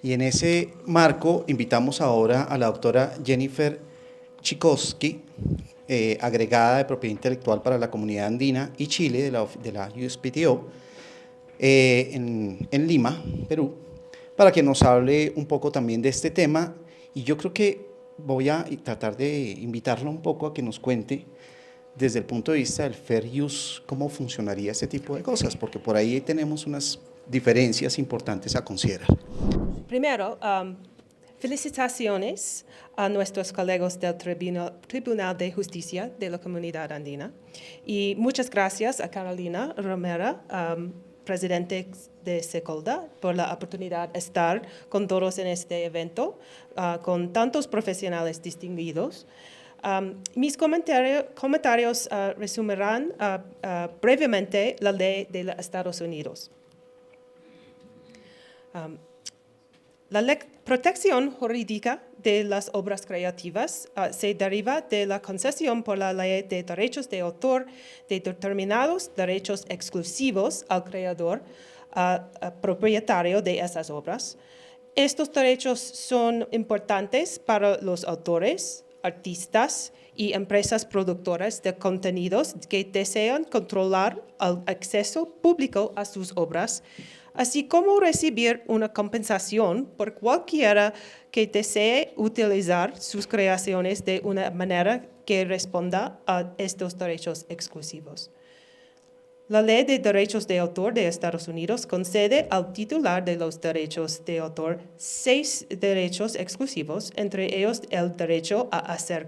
Y en ese marco invitamos ahora a la doctora Jennifer Chikowski, agregada de propiedad intelectual para la comunidad andina y Chile de la USPTO en Lima, Perú, para que nos hable un poco también de este tema. Y yo creo que voy a tratar de invitarla un poco a que nos cuente desde el punto de vista del fair use cómo funcionaría este tipo de cosas, porque por ahí tenemos unas diferencias importantes a considerar. Primero, felicitaciones a nuestros colegas del Tribunal de Justicia de la Comunidad Andina y muchas gracias a Carolina Romero, presidente de SECOLDA, por la oportunidad de estar con todos en este evento, con tantos profesionales distinguidos. Mis comentarios resumirán brevemente la ley de los Estados Unidos. La protección jurídica de las obras creativas se deriva de la concesión por la ley de derechos de autor de determinados derechos exclusivos al creador propietario de esas obras. Estos derechos son importantes para los autores, artistas y empresas productoras de contenidos que desean controlar el acceso público a sus obras, así como recibir una compensación por cualquiera que desee utilizar sus creaciones de una manera que responda a estos derechos exclusivos. La Ley de Derechos de Autor de Estados Unidos concede al titular de los derechos de autor 6 derechos exclusivos, entre ellos el derecho a hacer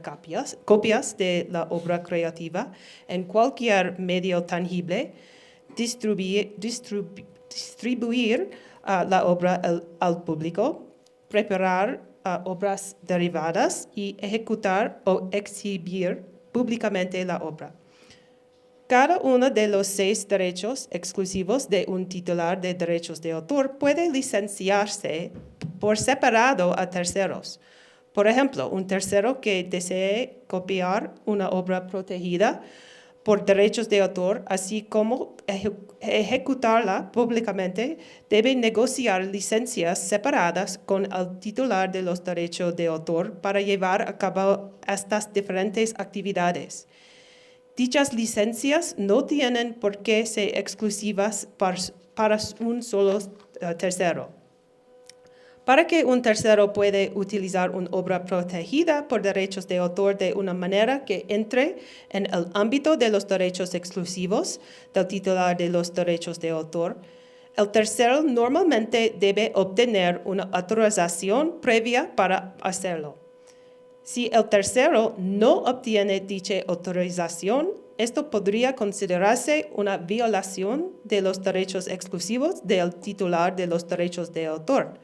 copias de la obra creativa en cualquier medio tangible, distribuir la obra al público, preparar obras derivadas y ejecutar o exhibir públicamente la obra. Cada uno de los 6 derechos exclusivos de un titular de derechos de autor puede licenciarse por separado a terceros. Por ejemplo, un tercero que desee copiar una obra protegida por derechos de autor, así como ejecutarla públicamente, debe negociar licencias separadas con el titular de los derechos de autor para llevar a cabo estas diferentes actividades. Dichas licencias no tienen por qué ser exclusivas para un solo tercero. Para que un tercero pueda utilizar una obra protegida por derechos de autor de una manera que entre en el ámbito de los derechos exclusivos del titular de los derechos de autor, el tercero normalmente debe obtener una autorización previa para hacerlo. Si el tercero no obtiene dicha autorización, esto podría considerarse una violación de los derechos exclusivos del titular de los derechos de autor.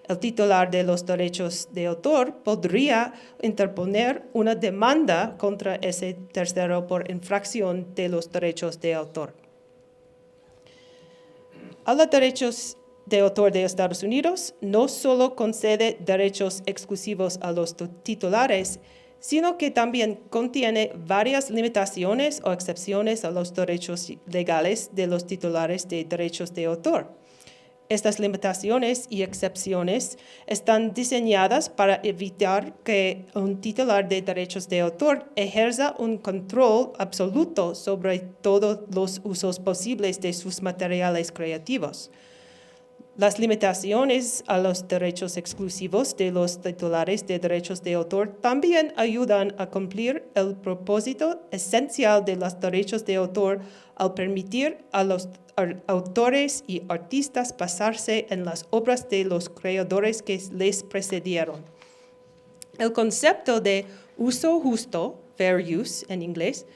El titular de los derechos de autor podría interponer una demanda contra ese tercero por infracción de los derechos de autor. A los derechos de autor de Estados Unidos no solo concede derechos exclusivos a los titulares, sino que también contiene varias limitaciones o excepciones a los derechos legales de los titulares de derechos de autor. Estas limitaciones y excepciones están diseñadas para evitar que un titular de derechos de autor ejerza un control absoluto sobre todos los usos posibles de sus materiales creativos. Las limitaciones a los derechos exclusivos de los titulares de derechos de autor también ayudan a cumplir el propósito esencial de los derechos de autor al permitir a los autores y artistas basarse en las obras de los creadores que les precedieron. El concepto de uso justo, fair use en inglés,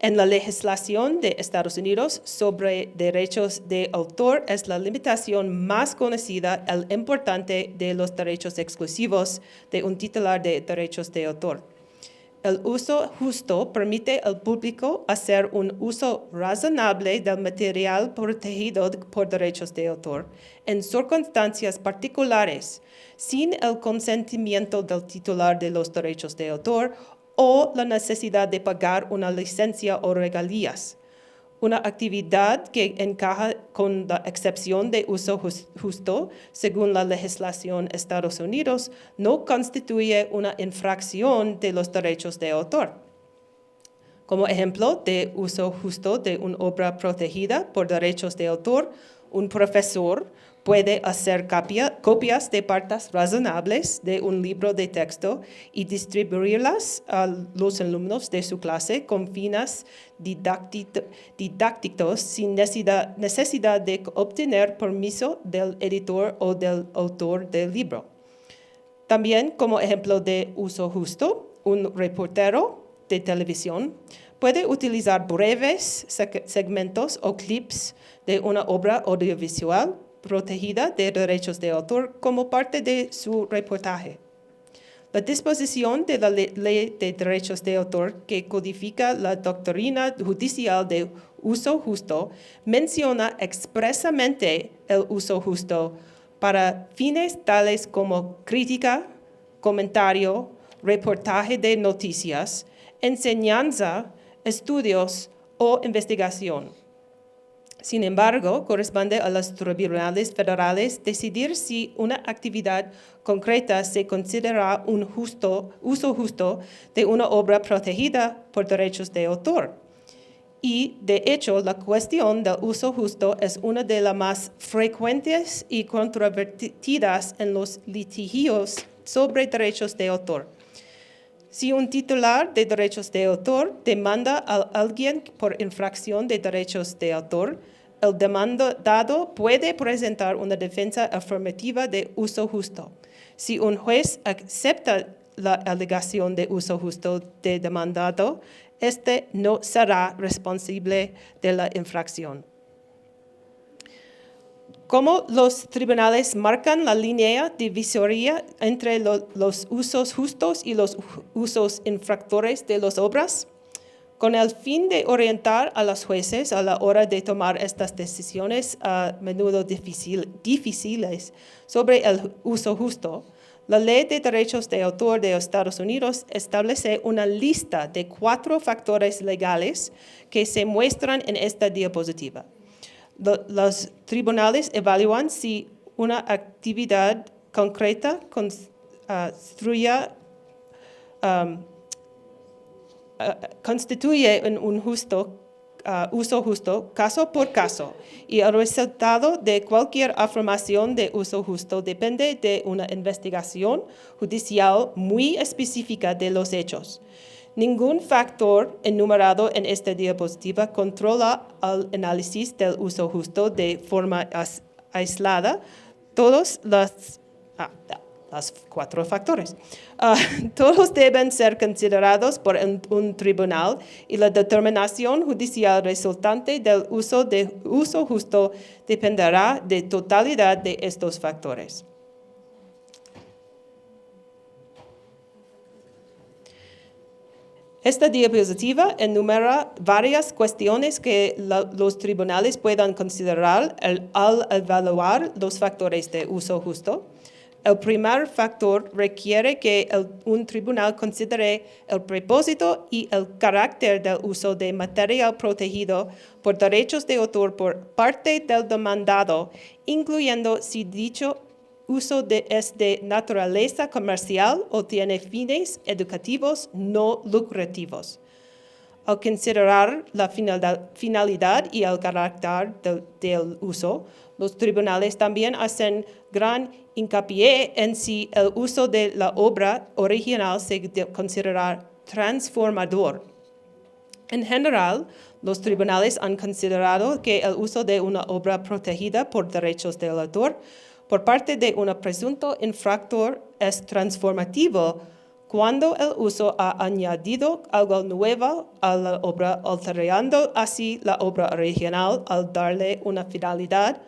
en la legislación de Estados Unidos sobre derechos de autor es la limitación más conocida e importante de los derechos exclusivos de un titular de derechos de autor. El uso justo permite al público hacer un uso razonable del material protegido por derechos de autor en circunstancias particulares, sin el consentimiento del titular de los derechos de autor o la necesidad de pagar una licencia o regalías. Una actividad que encaja con la excepción de uso justo, según la legislación de Estados Unidos, no constituye una infracción de los derechos de autor. Como ejemplo de uso justo de una obra protegida por derechos de autor, un profesor puede hacer copias de partes razonables de un libro de texto y distribuirlas a los alumnos de su clase con fines didácticos sin necesidad de obtener permiso del editor o del autor del libro. También, como ejemplo de uso justo, un reportero de televisión puede utilizar breves segmentos o clips de una obra audiovisual protegida de derechos de autor como parte de su reportaje. La disposición de la Ley de Derechos de Autor que codifica la doctrina judicial de uso justo menciona expresamente el uso justo para fines tales como crítica, comentario, reportaje de noticias, enseñanza, estudios o investigación. Sin embargo, corresponde a los tribunales federales decidir si una actividad concreta se considera un uso justo de una obra protegida por derechos de autor. Y, de hecho, la cuestión del uso justo es una de las más frecuentes y controvertidas en los litigios sobre derechos de autor. Si un titular de derechos de autor demanda a alguien por infracción de derechos de autor, el demandado puede presentar una defensa afirmativa de uso justo. Si un juez acepta la alegación de uso justo del demandado, este no será responsable de la infracción. ¿Cómo los tribunales marcan la línea divisoria entre los usos justos y los usos infractores de las obras? Con el fin de orientar a los jueces a la hora de tomar estas decisiones a menudo difíciles sobre el uso justo, la Ley de Derechos de Autor de Estados Unidos establece una lista de 4 factores legales que se muestran en esta diapositiva. Los tribunales evalúan si una actividad concreta constituye un uso justo caso por caso, y el resultado de cualquier afirmación de uso justo depende de una investigación judicial muy específica de los hechos. Ningún factor enumerado en esta diapositiva controla el análisis del uso justo de forma aislada. Todos los 4 factores. Todos deben ser considerados por un tribunal y la determinación judicial resultante del uso justo dependerá de totalidad de estos factores. Esta diapositiva enumera varias cuestiones que los tribunales puedan considerar al evaluar los factores de uso justo. El primer factor requiere que un tribunal considere el propósito y el carácter del uso de material protegido por derechos de autor por parte del demandado, incluyendo si dicho uso es de naturaleza comercial o tiene fines educativos no lucrativos. Al considerar la finalidad y el carácter del uso, los tribunales también hacen gran hincapié en si el uso de la obra original se considera transformador. En general, los tribunales han considerado que el uso de una obra protegida por derechos del autor por parte de un presunto infractor es transformativo cuando el uso ha añadido algo nuevo a la obra, alterando así la obra original al darle una finalidad,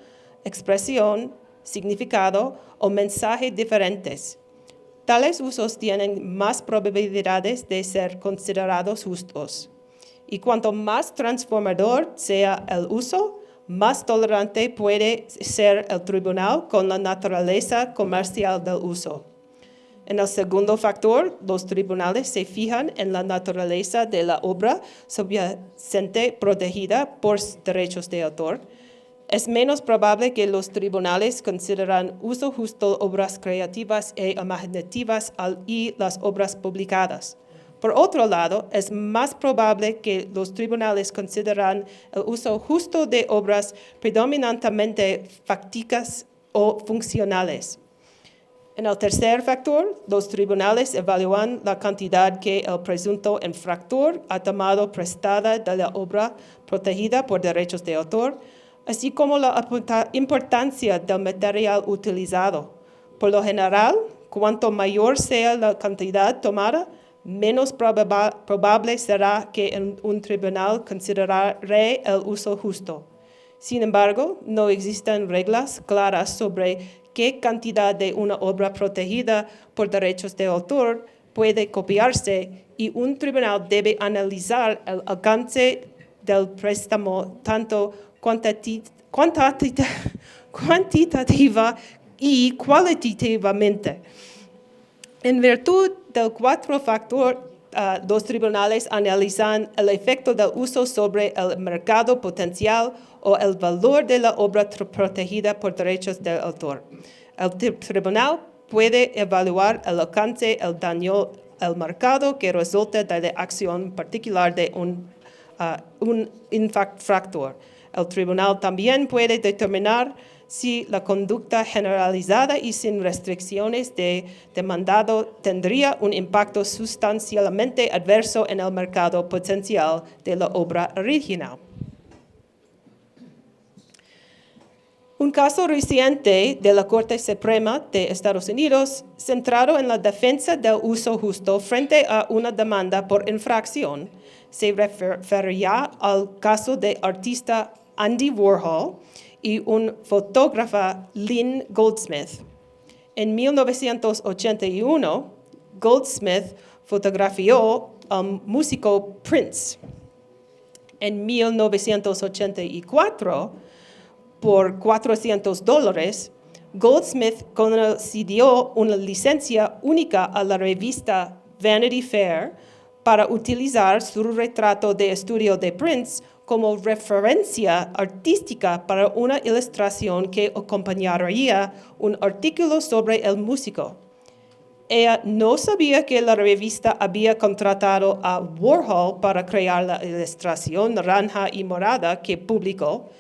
expresión, significado o mensaje diferentes. Tales usos tienen más probabilidades de ser considerados justos. Y cuanto más transformador sea el uso, más tolerante puede ser el tribunal con la naturaleza comercial del uso. En el segundo factor, los tribunales se fijan en la naturaleza de la obra subyacente protegida por derechos de autor. Es menos probable que los tribunales consideran uso justo obras creativas e imaginativas y las obras publicadas. Por otro lado, es más probable que los tribunales consideran el uso justo de obras predominantemente fácticas o funcionales. En el tercer factor, los tribunales evalúan la cantidad que el presunto infractor ha tomado prestada de la obra protegida por derechos de autor, así como la importancia del material utilizado. Por lo general, cuanto mayor sea la cantidad tomada, menos probable será que un tribunal considere el uso justo. Sin embargo, no existen reglas claras sobre qué cantidad de una obra protegida por derechos de autor puede copiarse y un tribunal debe analizar el alcance del préstamo tanto cuantitativa y cualitativamente. En virtud del cuarto factor, los tribunales analizan el efecto del uso sobre el mercado potencial o el valor de la obra protegida por derechos del autor. El tribunal puede evaluar el alcance, el daño al mercado que resulta de la acción particular de un infractor. El tribunal también puede determinar si la conducta generalizada y sin restricciones de demandado tendría un impacto sustancialmente adverso en el mercado potencial de la obra original. Un caso reciente de la Corte Suprema de Estados Unidos, centrado en la defensa del uso justo frente a una demanda por infracción, se refería al caso del artista Andy Warhol y un fotógrafa Lynn Goldsmith. En 1981, Goldsmith fotografió al músico Prince. En 1984, por $400, Goldsmith concedió una licencia única a la revista Vanity Fair para utilizar su retrato de estudio de Prince como referencia artística para una ilustración que acompañaría un artículo sobre el músico. Ella no sabía que la revista había contratado a Warhol para crear la ilustración naranja y morada que publicó,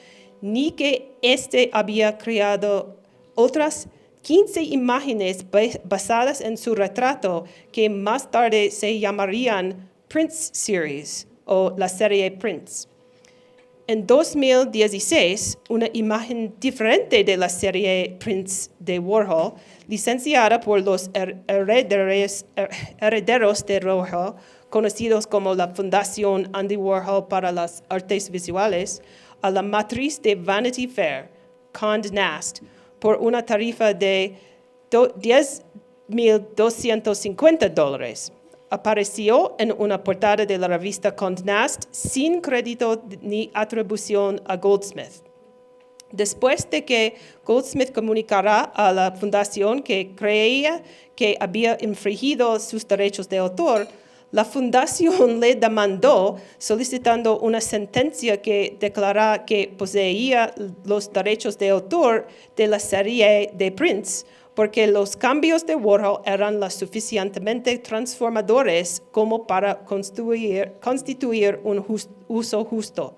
ni que éste había creado otras 15 imágenes basadas en su retrato que más tarde se llamarían Prince Series o la serie Prince. En 2016, una imagen diferente de la serie Prince de Warhol, licenciada por los herederos de Warhol, conocidos como la Fundación Andy Warhol para las Artes Visuales, a la matriz de Vanity Fair, Condé Nast, por una tarifa de $10,250. Apareció en una portada de la revista Condé Nast sin crédito ni atribución a Goldsmith. Después de que Goldsmith comunicara a la fundación que creía que había infringido sus derechos de autor, la fundación le demandó solicitando una sentencia que declarara que poseía los derechos de autor de la serie de Prince, porque los cambios de Warhol eran lo suficientemente transformadores como para constituir un uso justo.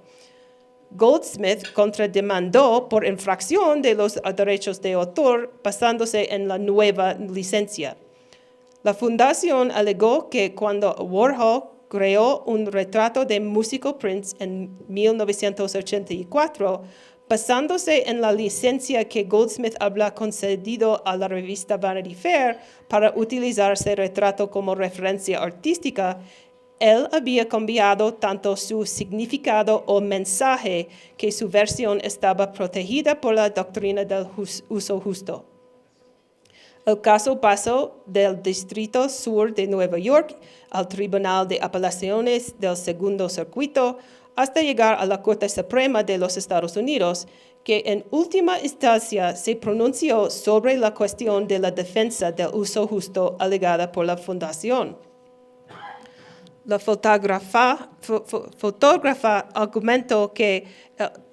Goldsmith contrademandó por infracción de los derechos de autor basándose en la nueva licencia. La fundación alegó que cuando Warhol creó un retrato de músico Prince en 1984, basándose en la licencia que Goldsmith había concedido a la revista Vanity Fair para utilizar ese retrato como referencia artística, él había cambiado tanto su significado o mensaje que su versión estaba protegida por la doctrina del uso justo. El caso pasó del Distrito Sur de Nueva York al Tribunal de Apelaciones del Segundo Circuito hasta llegar a la Corte Suprema de los Estados Unidos, que en última instancia se pronunció sobre la cuestión de la defensa del uso justo alegada por la Fundación. La fotógrafa argumentó que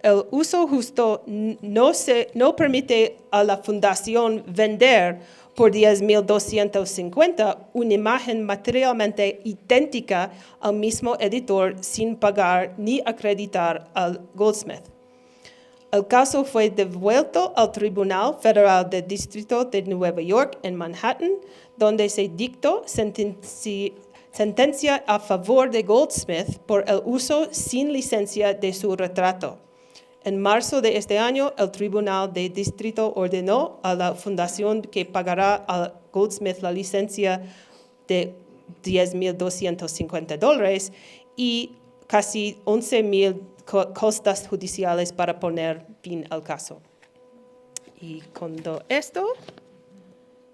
el uso justo no permite a la Fundación vender por $10,250 una imagen materialmente idéntica al mismo editor sin pagar ni acreditar al Goldsmith. El caso fue devuelto al Tribunal Federal del Distrito de Nueva York en Manhattan, donde se dictó sentencia a favor de Goldsmith por el uso sin licencia de su retrato. En marzo de este año, el Tribunal de Distrito ordenó a la Fundación que pagará a Goldsmith la licencia de $10,250 y casi $11,000 costas judiciales para poner fin al caso. Y cuando esto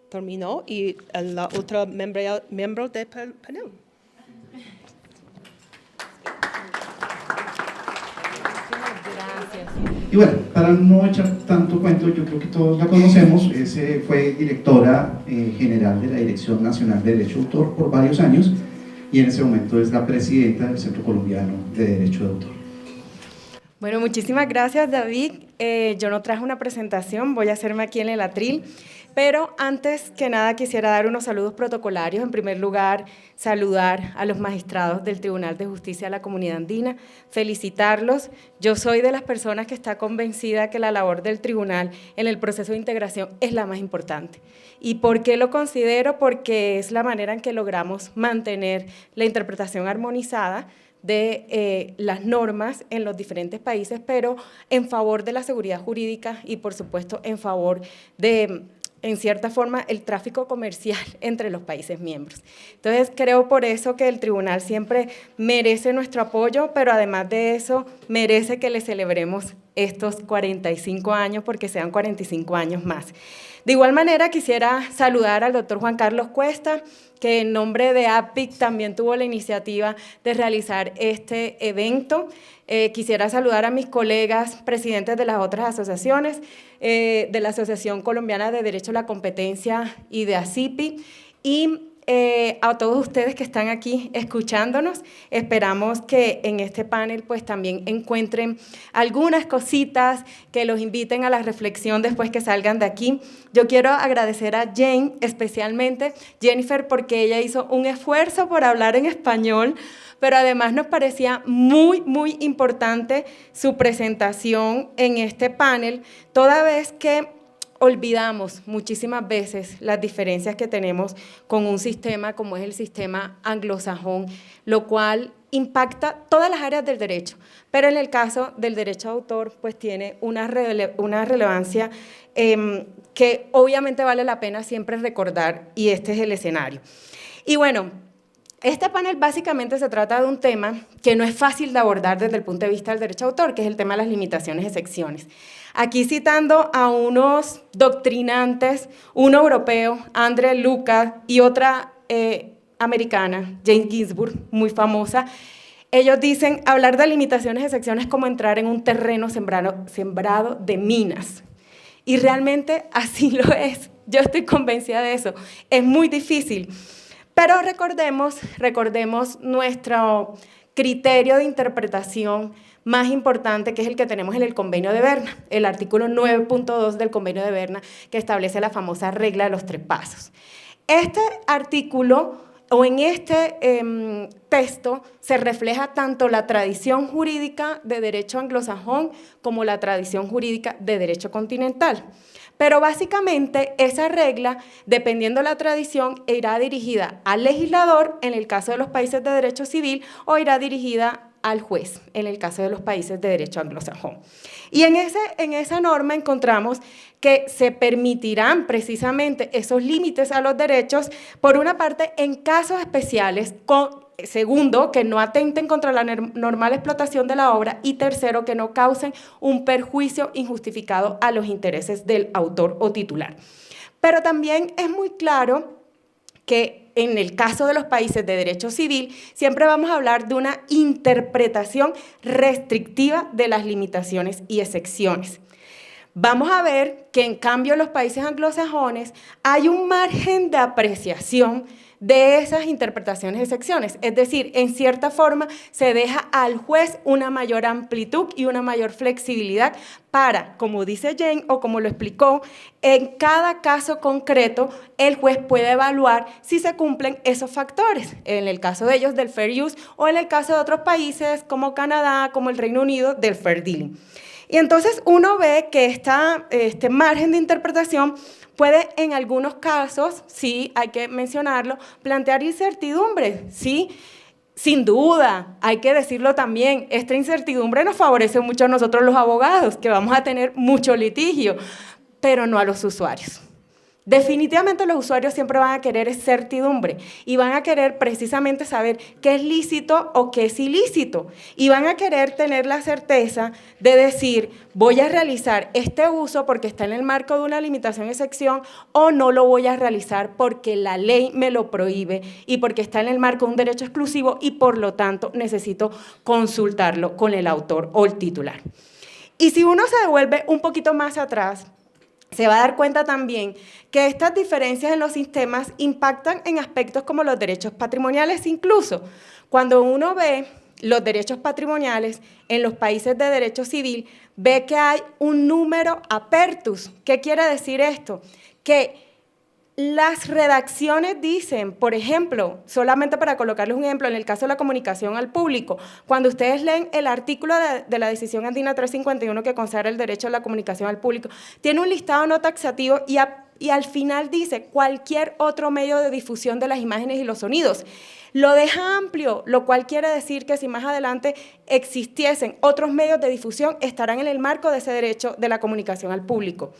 terminó, y la otra miembro del panel. Y bueno, para no echar tanto cuento, yo creo que todos la conocemos, fue directora general de la Dirección Nacional de Derecho de Autor por varios años y en ese momento es la presidenta del Centro Colombiano de Derecho de Autor. Bueno, muchísimas gracias, David. Yo no traje una presentación, voy a hacerme aquí en el atril, pero antes que nada quisiera dar unos saludos protocolarios. En primer lugar, saludar a los magistrados del Tribunal de Justicia de la Comunidad Andina, felicitarlos. Yo soy de las personas que está convencida que la labor del tribunal en el proceso de integración es la más importante. ¿Y por qué lo considero? Porque es la manera en que logramos mantener la interpretación armonizada de las normas en los diferentes países, pero en favor de la seguridad jurídica y, por supuesto, en favor de, en cierta forma, el tráfico comercial entre los países miembros. Entonces, creo por eso que el tribunal siempre merece nuestro apoyo, pero además de eso, merece que le celebremos estos 45 años, porque sean 45 años más. De igual manera, quisiera saludar al doctor Juan Carlos Cuesta, que en nombre de APIC también tuvo la iniciativa de realizar este evento. Quisiera saludar a mis colegas presidentes de las otras asociaciones, de la Asociación Colombiana de Derecho a la Competencia y de ACIPI, y a todos ustedes que están aquí escuchándonos. Esperamos que en este panel pues también encuentren algunas cositas que los inviten a la reflexión después que salgan de aquí. Yo quiero agradecer a Jane, especialmente Jennifer, porque ella hizo un esfuerzo por hablar en español, pero además nos parecía muy, muy importante su presentación en este panel, toda vez que olvidamos muchísimas veces las diferencias que tenemos con un sistema como es el sistema anglosajón, lo cual impacta todas las áreas del derecho, pero en el caso del derecho de autor pues tiene una relevancia que obviamente vale la pena siempre recordar, y este es el escenario. Y bueno, este panel básicamente se trata de un tema que no es fácil de abordar desde el punto de vista del derecho de autor, que es el tema de las limitaciones y excepciones. Aquí citando a unos doctrinantes, uno europeo, André Lucas, y otra americana, Jane Ginsburg, muy famosa. Ellos dicen, hablar de limitaciones y excepciones es como entrar en un terreno sembrado de minas. Y realmente así lo es. Yo estoy convencida de eso. Es muy difícil. Pero recordemos nuestro criterio de interpretación más importante, que es el que tenemos en el Convenio de Berna, el artículo 9.2 del Convenio de Berna, que establece la famosa regla de los 3 pasos. Este artículo, o en este texto, se refleja tanto la tradición jurídica de derecho anglosajón como la tradición jurídica de derecho continental. Pero básicamente esa regla, dependiendo de la tradición, irá dirigida al legislador, en el caso de los países de derecho civil, o irá dirigida al juez, en el caso de los países de derecho anglosajón. Y en esa norma encontramos que se permitirán precisamente esos límites a los derechos, por una parte, en casos especiales, segundo, que no atenten contra la normal explotación de la obra, y tercero, que no causen un perjuicio injustificado a los intereses del autor o titular. Pero también es muy claro que en el caso de los países de derecho civil, siempre vamos a hablar de una interpretación restrictiva de las limitaciones y excepciones. vamos a ver que en cambio en los países anglosajones hay un margen de apreciación de esas interpretaciones de secciones. Es decir, en cierta forma se deja al juez una mayor amplitud y una mayor flexibilidad para, como dice Jane o como lo explicó, en cada caso concreto el juez puede evaluar si se cumplen esos factores, en el caso de ellos del fair use o en el caso de otros países como Canadá, como el Reino Unido, del fair dealing. Y entonces uno ve que este margen de interpretación puede en algunos casos, sí, hay que mencionarlo, plantear incertidumbre, sí, sin duda, hay que decirlo también, esta incertidumbre nos favorece mucho a nosotros los abogados, que vamos a tener mucho litigio, pero no a los usuarios. Definitivamente los usuarios siempre van a querer certidumbre y van a querer precisamente saber qué es lícito o qué es ilícito y van a querer tener la certeza de decir voy a realizar este uso porque está en el marco de una limitación de sección o no lo voy a realizar porque la ley me lo prohíbe y porque está en el marco de un derecho exclusivo y por lo tanto necesito consultarlo con el autor o el titular. Y si uno se devuelve un poquito más atrás, se va a dar cuenta también que estas diferencias en los sistemas impactan en aspectos como los derechos patrimoniales incluso. Cuando uno ve los derechos patrimoniales en los países de derecho civil, ve que hay un número apertus. ¿Qué quiere decir esto? Que las redacciones dicen, por ejemplo, solamente para colocarles un ejemplo, en el caso de la comunicación al público, cuando ustedes leen el artículo de la decisión andina 351 que consagra el derecho a la comunicación al público, tiene un listado no taxativo y al final dice cualquier otro medio de difusión de las imágenes y los sonidos. Lo deja amplio, lo cual quiere decir que si más adelante existiesen otros medios de difusión, estarán en el marco de ese derecho de la comunicación al público.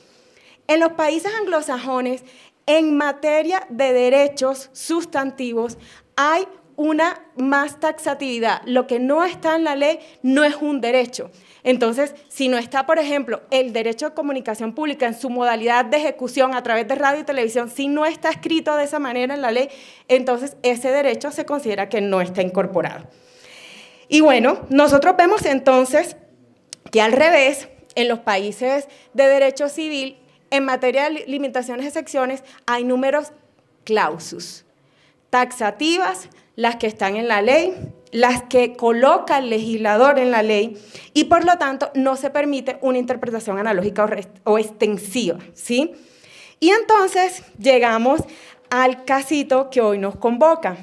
En los países anglosajones, en materia de derechos sustantivos, hay una más taxatividad. Lo que no está en la ley no es un derecho. Entonces, si no está, por ejemplo, el derecho de comunicación pública en su modalidad de ejecución a través de radio y televisión, si no está escrito de esa manera en la ley, entonces ese derecho se considera que no está incorporado. Y bueno, nosotros vemos entonces que al revés, en los países de derecho civil, en materia de limitaciones de secciones, hay números clausus, taxativas, las que están en la ley, las que coloca el legislador en la ley y por lo tanto no se permite una interpretación analógica o extensiva, ¿sí? Y entonces llegamos al casito que hoy nos convoca.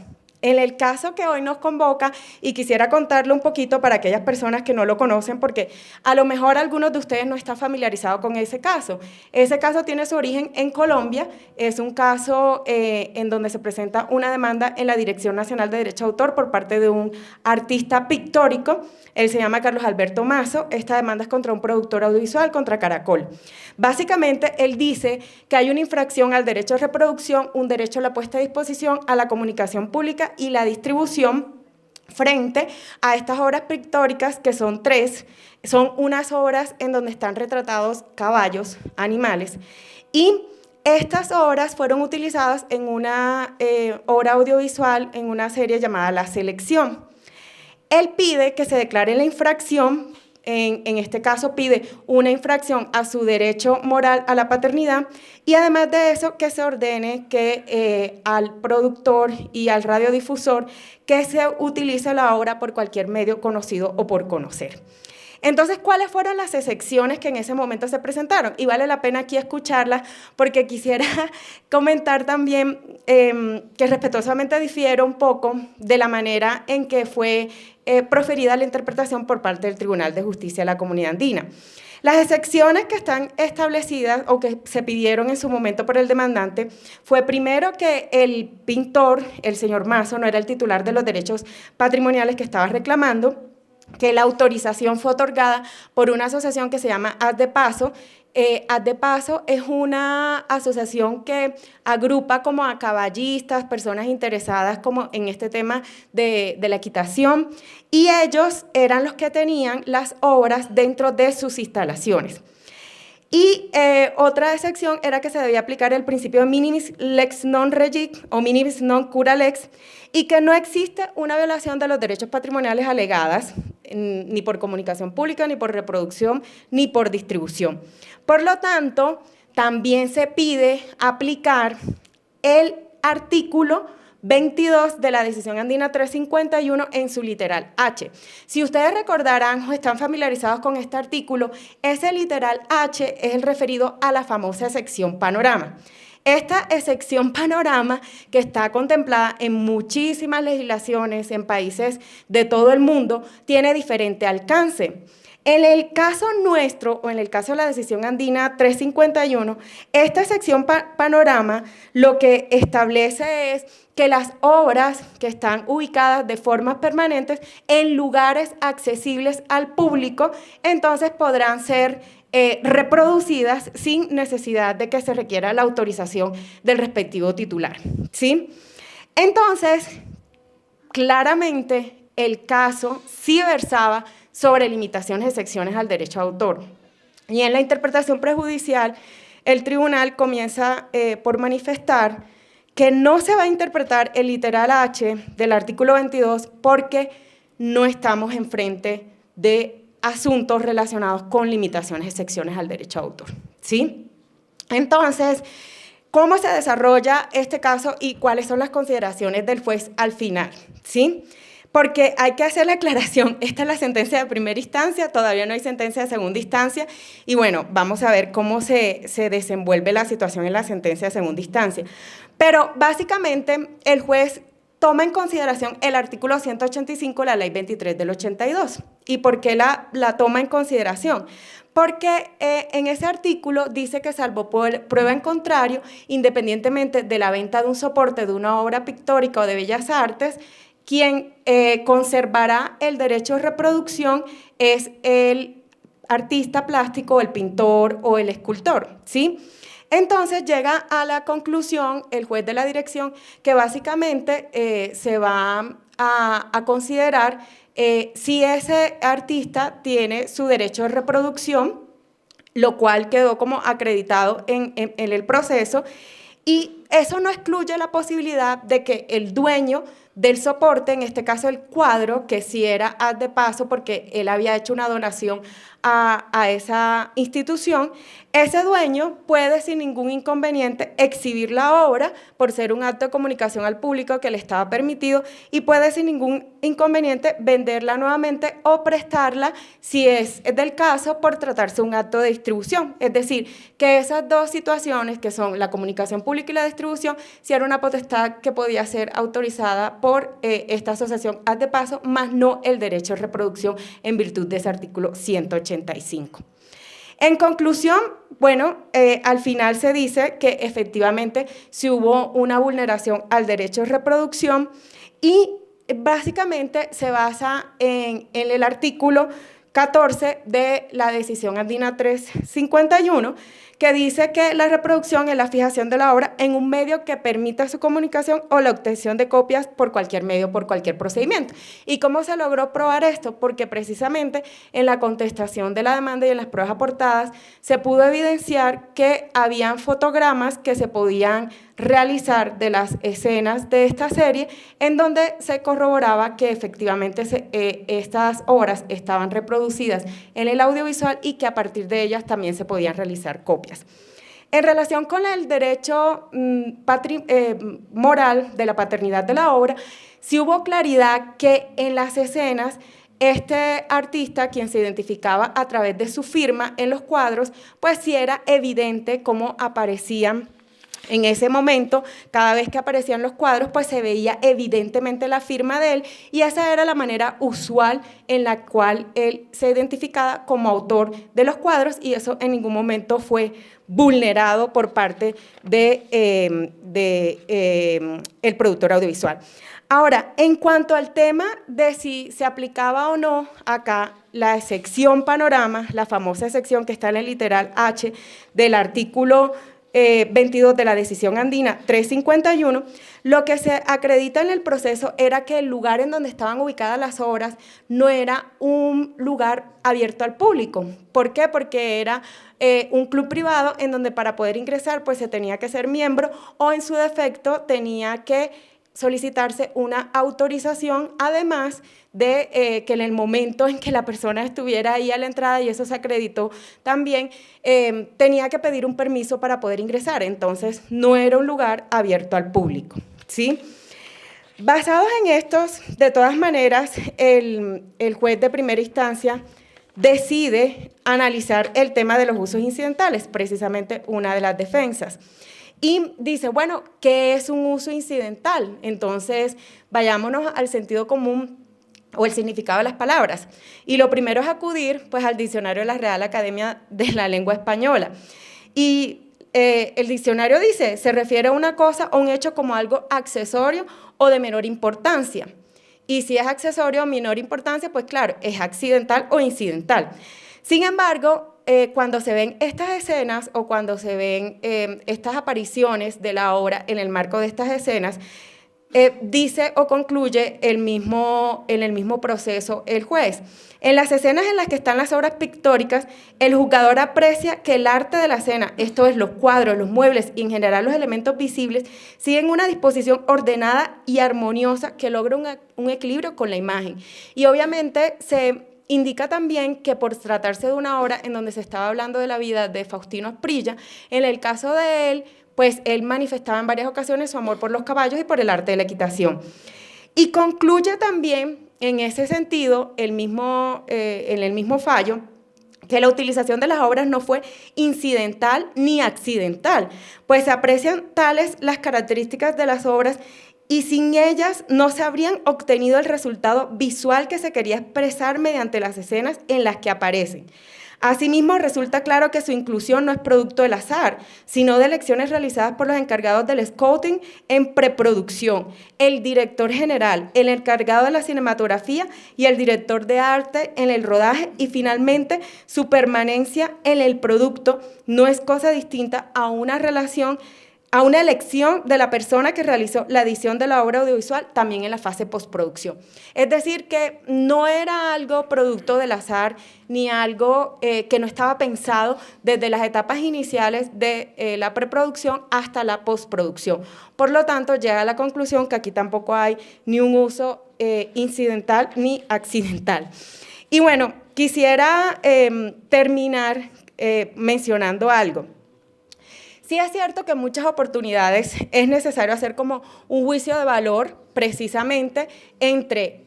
En el caso que hoy nos convoca, y quisiera contarle un poquito para aquellas personas que no lo conocen, porque a lo mejor algunos de ustedes no están familiarizados con ese caso. Ese caso tiene su origen en Colombia, es un caso en donde se presenta una demanda en la Dirección Nacional de Derecho de Autor por parte de un artista pictórico, él se llama Carlos Alberto Mazo, esta demanda es contra un productor audiovisual, contra Caracol. Básicamente, él dice que hay una infracción al derecho de reproducción, un derecho a la puesta a disposición, a la comunicación pública y la distribución frente a estas obras pictóricas que son 3, son unas obras en donde están retratados caballos, animales, y estas obras fueron utilizadas en una obra audiovisual, en una serie llamada La Selección. Él pide que se declare la infracción, en este caso pide una infracción a su derecho moral a la paternidad y además de eso que se ordene que al productor y al radiodifusor que se utilice la obra por cualquier medio conocido o por conocer. Entonces, ¿cuáles fueron las excepciones que en ese momento se presentaron? Y vale la pena aquí escucharlas porque quisiera comentar también que respetuosamente difiero un poco de la manera en que fue proferida la interpretación por parte del Tribunal de Justicia de la Comunidad Andina. Las excepciones que están establecidas o que se pidieron en su momento por el demandante fue primero que el pintor, el señor Mazo, no era el titular de los derechos patrimoniales que estaba reclamando, que la autorización fue otorgada por una asociación que se llama Haz de Paso. Haz de Paso es una asociación que agrupa como a caballistas, personas interesadas como en este tema de la equitación, y ellos eran los que tenían las obras dentro de sus instalaciones. Y otra excepción era que se debía aplicar el principio de minimis lex non regit o minimis non cura lex y que no existe una violación de los derechos patrimoniales alegadas ni por comunicación pública, ni por reproducción, ni por distribución. Por lo tanto, también se pide aplicar el artículo 22 de la Decisión Andina 351 en su literal H. Si ustedes recordarán o están familiarizados con este artículo, ese literal H es el referido a la famosa excepción panorama. Esta excepción panorama, que está contemplada en muchísimas legislaciones en países de todo el mundo, tiene diferente alcance. En el caso nuestro, o en el caso de la Decisión Andina 351, esta sección panorama lo que establece es que las obras que están ubicadas de forma permanente en lugares accesibles al público, entonces podrán ser reproducidas sin necesidad de que se requiera la autorización del respectivo titular, ¿sí? Entonces, claramente el caso sí versaba sobre limitaciones de excepciones al derecho de autor. Y en la interpretación prejudicial, el tribunal comienza por manifestar que no se va a interpretar el literal H del artículo 22 porque no estamos enfrente de asuntos relacionados con limitaciones de excepciones al derecho de autor, ¿sí? Entonces, ¿cómo se desarrolla este caso y cuáles son las consideraciones del juez al final, ¿sí? Porque hay que hacer la aclaración, esta es la sentencia de primera instancia, todavía no hay sentencia de segunda instancia, y bueno, vamos a ver cómo se desenvuelve la situación en la sentencia de segunda instancia. Pero básicamente el juez toma en consideración el artículo 185 de la Ley 23 del 82. ¿Y por qué la toma en consideración? Porque en ese artículo dice que salvo prueba en contrario, independientemente de la venta de un soporte de una obra pictórica o de bellas artes, quien conservará el derecho de reproducción es el artista plástico, el pintor o el escultor, ¿sí? Entonces llega a la conclusión el juez de la dirección que básicamente se va a considerar si ese artista tiene su derecho de reproducción, lo cual quedó como acreditado en el proceso, y eso no excluye la posibilidad de que el dueño del soporte, en este caso el cuadro, que sí era haz de paso porque él había hecho una donación a esa institución, ese dueño puede sin ningún inconveniente exhibir la obra por ser un acto de comunicación al público que le estaba permitido y puede sin ningún inconveniente venderla nuevamente o prestarla si es del caso por tratarse de un acto de distribución. Es decir, que esas dos situaciones que son la comunicación pública y la distribución, si era una potestad que podía ser autorizada por esta asociación haz de paso, más no el derecho de reproducción en virtud de ese artículo 185. En conclusión, bueno, al final se dice que efectivamente sí hubo una vulneración al derecho de reproducción y básicamente se basa en el artículo 14 de la Decisión Andina 351, que dice que la reproducción es la fijación de la obra en un medio que permita su comunicación o la obtención de copias por cualquier medio, por cualquier procedimiento. ¿Y cómo se logró probar esto? Porque precisamente en la contestación de la demanda y en las pruebas aportadas se pudo evidenciar que habían fotogramas que se podían realizar de las escenas de esta serie en donde se corroboraba que efectivamente estas obras estaban reproducidas en el audiovisual y que a partir de ellas también se podían realizar copias. En relación con el derecho moral de la paternidad de la obra, sí hubo claridad que en las escenas este artista, quien se identificaba a través de su firma en los cuadros, pues sí era evidente cómo aparecían en ese momento, cada vez que aparecían los cuadros, pues se veía evidentemente la firma de él y esa era la manera usual en la cual él se identificaba como autor de los cuadros y eso en ningún momento fue vulnerado por parte de el productor audiovisual. Ahora, en cuanto al tema de si se aplicaba o no acá la excepción panorama, la famosa excepción que está en el literal H del artículo 22 de la Decisión Andina 351, lo que se acredita en el proceso era que el lugar en donde estaban ubicadas las obras no era un lugar abierto al público. ¿Por qué? Porque era un club privado en donde para poder ingresar pues se tenía que ser miembro o en su defecto tenía que solicitarse una autorización, además de que en el momento en que la persona estuviera ahí a la entrada, y eso se acreditó también, tenía que pedir un permiso para poder ingresar. Entonces, no era un lugar abierto al público, ¿sí? Basados en estos, de todas maneras, el juez de primera instancia decide analizar el tema de los usos incidentales, precisamente una de las defensas. Y dice, bueno, ¿qué es un uso incidental? Entonces, vayámonos al sentido común o el significado de las palabras. Y lo primero es acudir pues, al diccionario de la Real Academia de la Lengua Española. Y el diccionario dice, se refiere a una cosa o un hecho como algo accesorio o de menor importancia. Y si es accesorio o menor importancia, pues claro, es accidental o incidental. Sin embargo, cuando se ven estas escenas o cuando se ven estas apariciones de la obra en el marco de estas escenas, dice o concluye en el mismo proceso el juez. En las escenas en las que están las obras pictóricas, el juzgador aprecia que el arte de la escena, esto es los cuadros, los muebles y en general los elementos visibles, siguen una disposición ordenada y armoniosa que logra un equilibrio con la imagen. Y obviamente se indica también que por tratarse de una obra en donde se estaba hablando de la vida de Faustino Asprilla, en el caso de él, pues él manifestaba en varias ocasiones su amor por los caballos y por el arte de la equitación. Y concluye también, en ese sentido, en el mismo fallo, que la utilización de las obras no fue incidental ni accidental, pues se aprecian tales las características de las obras y sin ellas no se habrían obtenido el resultado visual que se quería expresar mediante las escenas en las que aparecen. Asimismo, resulta claro que su inclusión no es producto del azar, sino de elecciones realizadas por los encargados del scouting en preproducción, el director general, el encargado de la cinematografía y el director de arte en el rodaje, y finalmente su permanencia en el producto no es cosa distinta a una elección de la persona que realizó la edición de la obra audiovisual también en la fase postproducción. Es decir, que no era algo producto del azar ni algo que no estaba pensado desde las etapas iniciales de la preproducción hasta la postproducción. Por lo tanto, llega a la conclusión que aquí tampoco hay ni un uso incidental ni accidental. Y bueno, quisiera terminar mencionando algo. Sí es cierto que en muchas oportunidades es necesario hacer como un juicio de valor precisamente entre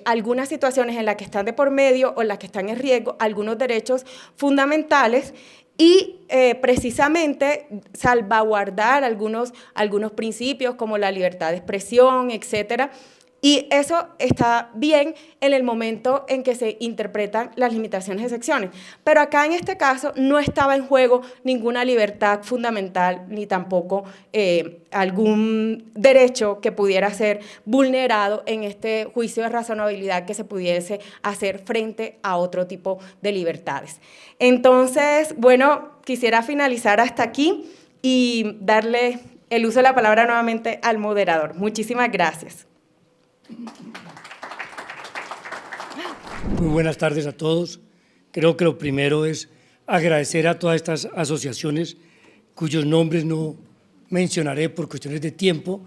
algunas situaciones en las que están de por medio o en las que están en riesgo algunos derechos fundamentales y precisamente salvaguardar algunos principios como la libertad de expresión, etcétera. Y eso está bien en el momento en que se interpretan las limitaciones de secciones. Pero acá en este caso no estaba en juego ninguna libertad fundamental ni tampoco algún derecho que pudiera ser vulnerado en este juicio de razonabilidad que se pudiese hacer frente a otro tipo de libertades. Entonces, bueno, quisiera finalizar hasta aquí y darle el uso de la palabra nuevamente al moderador. Muchísimas gracias. Muy buenas tardes a todos. Creo que lo primero es agradecer a todas estas asociaciones cuyos nombres no mencionaré por cuestiones de tiempo,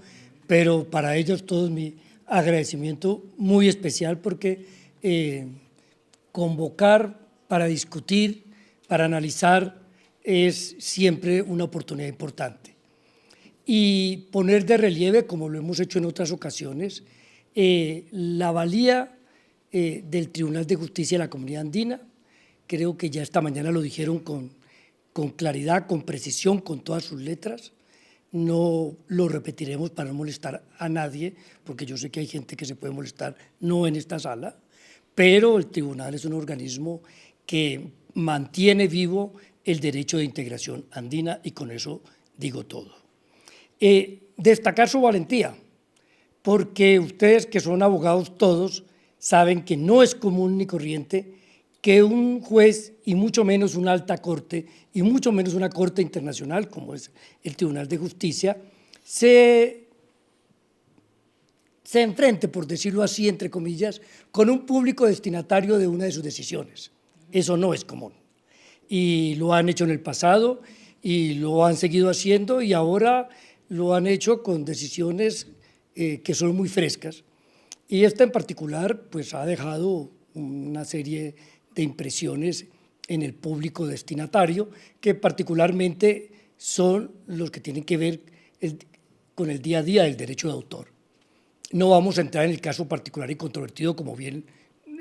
pero para ellos todo mi agradecimiento muy especial porque convocar para discutir, para analizar es siempre una oportunidad importante. Y poner de relieve, como lo hemos hecho en otras ocasiones, la valía del Tribunal de Justicia de la Comunidad Andina. Creo que ya esta mañana lo dijeron con claridad, con precisión, con todas sus letras. No lo repetiremos para no molestar a nadie, porque yo sé que hay gente que se puede molestar, no en esta sala, pero el tribunal es un organismo que mantiene vivo el derecho de integración andina y con eso digo todo. Destacar su valentía, porque ustedes que son abogados todos saben que no es común ni corriente que un juez y mucho menos una alta corte y mucho menos una corte internacional como es el Tribunal de Justicia se enfrente, por decirlo así, entre comillas, con un público destinatario de una de sus decisiones. Eso no es común. Y lo han hecho en el pasado y lo han seguido haciendo y ahora lo han hecho con decisiones que son muy frescas, y esta en particular pues ha dejado una serie de impresiones en el público destinatario, que particularmente son los que tienen que ver con el día a día del derecho de autor. No vamos a entrar en el caso particular y controvertido, como bien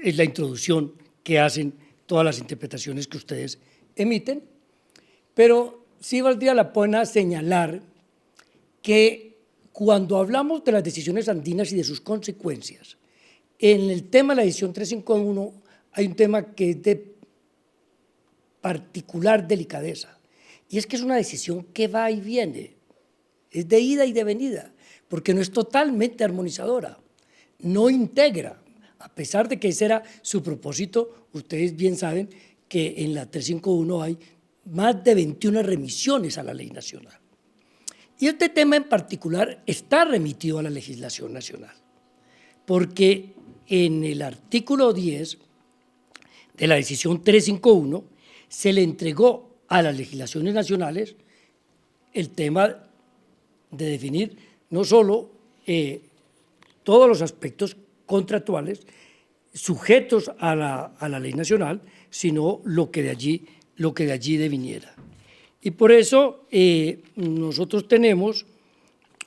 es la introducción que hacen todas las interpretaciones que ustedes emiten, pero sí valdría la pena señalar que cuando hablamos de las decisiones andinas y de sus consecuencias, en el tema de la edición 351 hay un tema que es de particular delicadeza, y es que es una decisión que va y viene, es de ida y de venida, porque no es totalmente armonizadora, no integra, a pesar de que ese era su propósito. Ustedes bien saben que en la 351 hay más de 21 remisiones a la ley nacional. Y este tema en particular está remitido a la legislación nacional, porque en el artículo 10 de la decisión 351 se le entregó a las legislaciones nacionales el tema de definir no solo todos los aspectos contractuales sujetos a la ley nacional, sino lo que de allí deviniera. Y por eso nosotros tenemos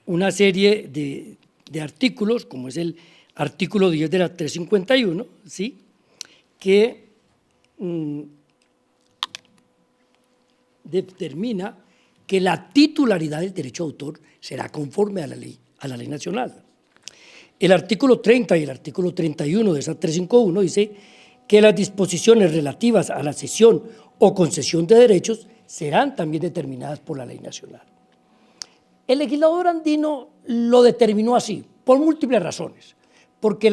una serie de artículos, como es el artículo 10 de la 351, ¿sí?, que determina que la titularidad del derecho de autor será conforme a la ley nacional. El artículo 30 y el artículo 31 de esa 351 dice que las disposiciones relativas a la cesión o concesión de derechos serán también determinadas por la ley nacional. El legislador andino lo determinó así, por múltiples razones, porque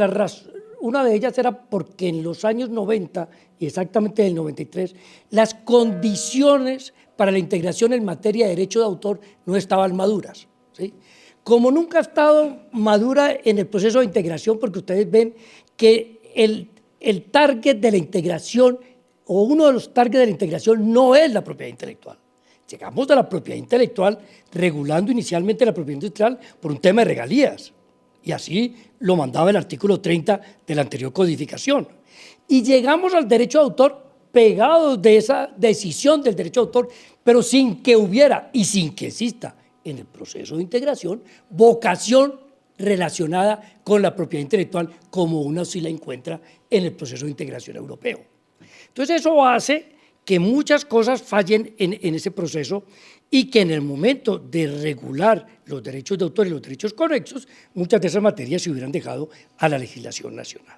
una de ellas era porque en los años 90, y exactamente en el 93, las condiciones para la integración en materia de derecho de autor no estaban maduras, ¿sí? Como nunca ha estado madura en el proceso de integración, porque ustedes ven que el target de la integración, o uno de los targets de la integración, no es la propiedad intelectual. Llegamos a la propiedad intelectual regulando inicialmente la propiedad industrial por un tema de regalías, y así lo mandaba el artículo 30 de la anterior codificación. Y llegamos al derecho de autor pegados de esa decisión del derecho de autor, pero sin que hubiera y sin que exista en el proceso de integración vocación relacionada con la propiedad intelectual como una sí la encuentra en el proceso de integración europeo. Entonces eso hace que muchas cosas fallen en ese proceso y que en el momento de regular los derechos de autor y los derechos conexos, muchas de esas materias se hubieran dejado a la legislación nacional.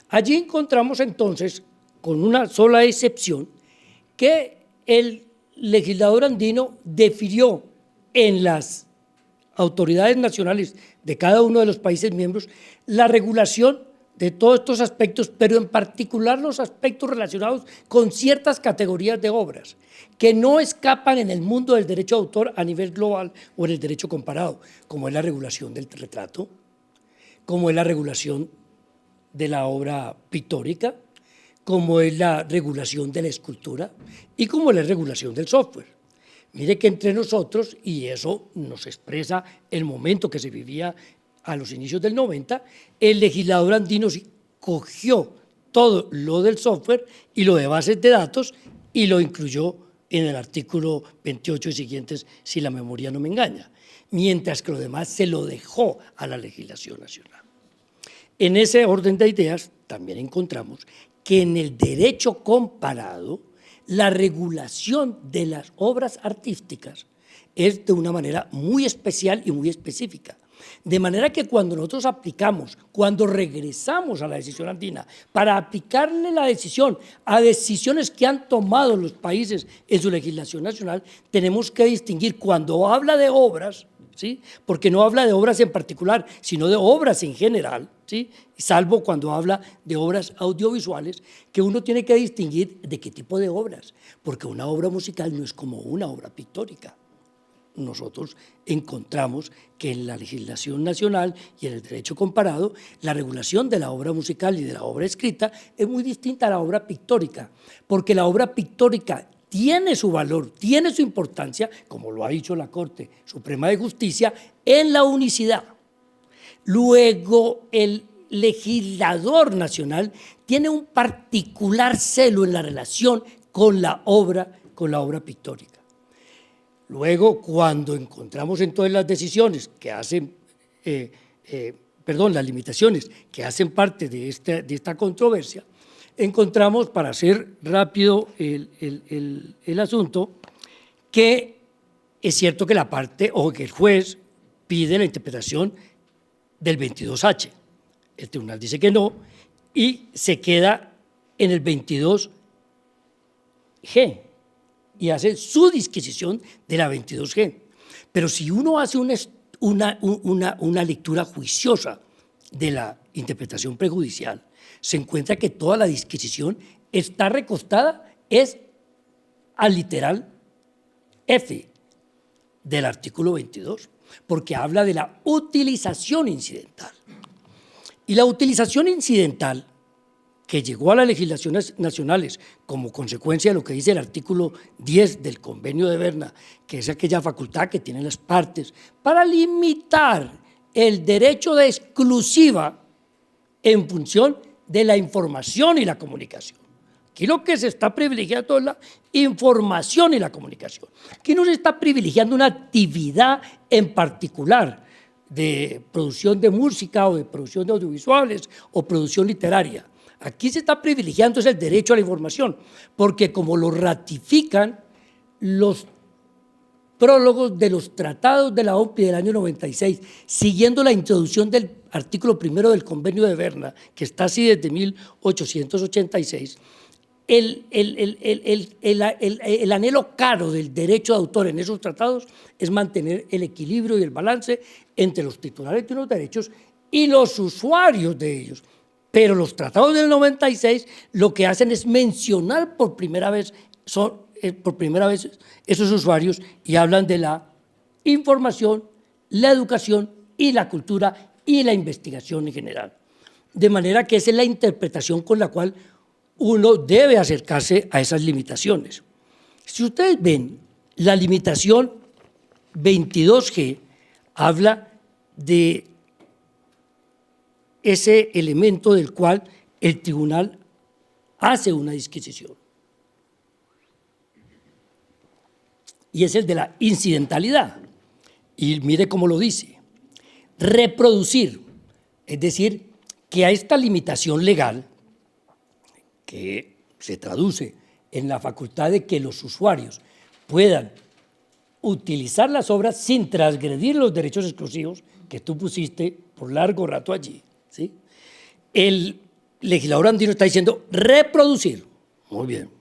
Allí encontramos entonces, con una sola excepción, que el legislador andino definió en las autoridades nacionales de cada uno de los países miembros la regulación de todos estos aspectos, pero en particular los aspectos relacionados con ciertas categorías de obras que no escapan en el mundo del derecho de autor a nivel global o en el derecho comparado, como es la regulación del retrato, como es la regulación de la obra pictórica, como es la regulación de la escultura y como es la regulación del software. Mire que entre nosotros, y eso nos expresa el momento que se vivía a los inicios del 90, el legislador andino cogió todo lo del software y lo de bases de datos y lo incluyó en el artículo 28 y siguientes, si la memoria no me engaña, mientras que lo demás se lo dejó a la legislación nacional. En ese orden de ideas también encontramos que en el derecho comparado la regulación de las obras artísticas es de una manera muy especial y muy específica. De manera que cuando nosotros cuando regresamos a la decisión andina para aplicarle la decisión a decisiones que han tomado los países en su legislación nacional, tenemos que distinguir cuando habla de obras, ¿sí?, porque no habla de obras en particular, sino de obras en general, ¿sí?, salvo cuando habla de obras audiovisuales, que uno tiene que distinguir de qué tipo de obras, porque una obra musical no es como una obra pictórica. Nosotros encontramos que en la legislación nacional y en el derecho comparado, la regulación de la obra musical y de la obra escrita es muy distinta a la obra pictórica, porque la obra pictórica tiene su valor, tiene su importancia, como lo ha dicho la Corte Suprema de Justicia, en la unicidad. Luego, el legislador nacional tiene un particular celo en la relación con la obra pictórica. Luego, cuando encontramos entonces las decisiones que hacen, las limitaciones que hacen parte de esta controversia, encontramos, para hacer rápido el asunto, que es cierto que la parte o que el juez pide la interpretación del 22H. El tribunal dice que no y se queda en el 22G y hace su disquisición de la 22G. Pero si uno hace una lectura juiciosa de la interpretación prejudicial, se encuentra que toda la disquisición está recostada al literal F del artículo 22, porque habla de la utilización incidental. Y la utilización incidental, que llegó a las legislaciones nacionales como consecuencia de lo que dice el artículo 10 del Convenio de Berna, que es aquella facultad que tienen las partes para limitar el derecho de exclusiva en función de la información y la comunicación. Aquí lo que se está privilegiando es la información y la comunicación. Aquí no se está privilegiando una actividad en particular de producción de música o de producción de audiovisuales o producción literaria. Aquí se está privilegiando es el derecho a la información, porque como lo ratifican los prólogos de los tratados de la OMPI del año 96, siguiendo la introducción del artículo primero del Convenio de Berna, que está así desde 1886, el anhelo caro del derecho de autor en esos tratados es mantener el equilibrio y el balance entre los titulares de unos derechos y los usuarios de ellos. Pero los tratados del 96 lo que hacen es mencionar por primera vez esos usuarios y hablan de la información, la educación y la cultura y la investigación en general. De manera que esa es la interpretación con la cual uno debe acercarse a esas limitaciones. Si ustedes ven, la limitación 22G habla de ese elemento del cual el tribunal hace una disquisición. Y es el de la incidentalidad. Y mire cómo lo dice. Reproducir, es decir, que a esta limitación legal, que se traduce en la facultad de que los usuarios puedan utilizar las obras sin transgredir los derechos exclusivos que tú pusiste por largo rato allí, ¿sí? El legislador andino está diciendo reproducir. Muy bien.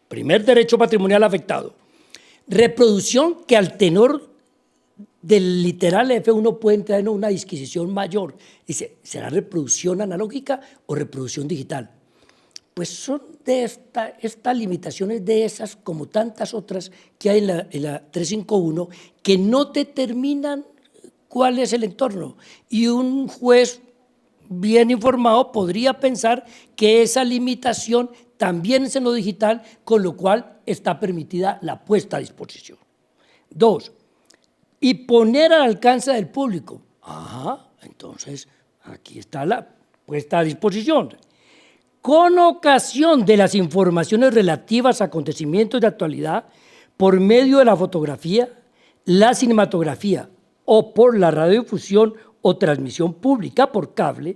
Primer derecho patrimonial afectado. Reproducción que al tenor del literal F1 puede entrar en una disquisición mayor. Dice, ¿será reproducción analógica o reproducción digital? Pues son de estas limitaciones de esas, como tantas otras que hay en la 351, que no determinan cuál es el entorno. Y un juez bien informado podría pensar que esa limitación también es en lo digital, con lo cual está permitida la puesta a disposición. 2, y poner al alcance del público. Entonces aquí está la puesta a disposición. Con ocasión de las informaciones relativas a acontecimientos de actualidad por medio de la fotografía, la cinematografía o por la radiodifusión o transmisión pública por cable,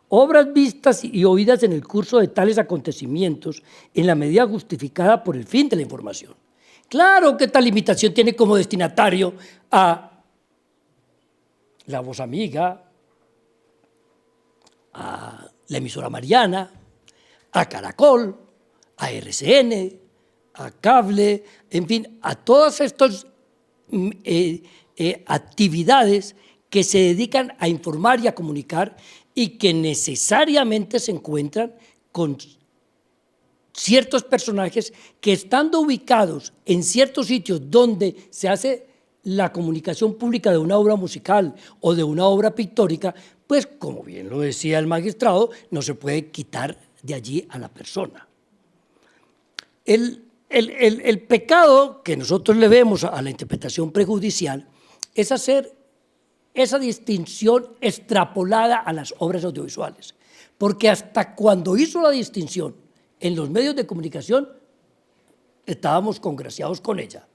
obras vistas y oídas en el curso de tales acontecimientos en la medida justificada por el fin de la información. Claro que esta limitación tiene como destinatario a La Voz Amiga, a la emisora Mariana, a Caracol, a RCN, a Cable, en fin, a todas estas actividades que se dedican a informar y a comunicar y que necesariamente se encuentran con ciertos personajes que, estando ubicados en ciertos sitios donde se hace la comunicación pública de una obra musical o de una obra pictórica, pues como bien lo decía el magistrado, no se puede quitar de allí a la persona. El pecado que nosotros le vemos a la interpretación prejudicial es hacer esa distinción extrapolada a las obras audiovisuales, porque hasta cuando hizo la distinción en los medios de comunicación estábamos congraciados con ella.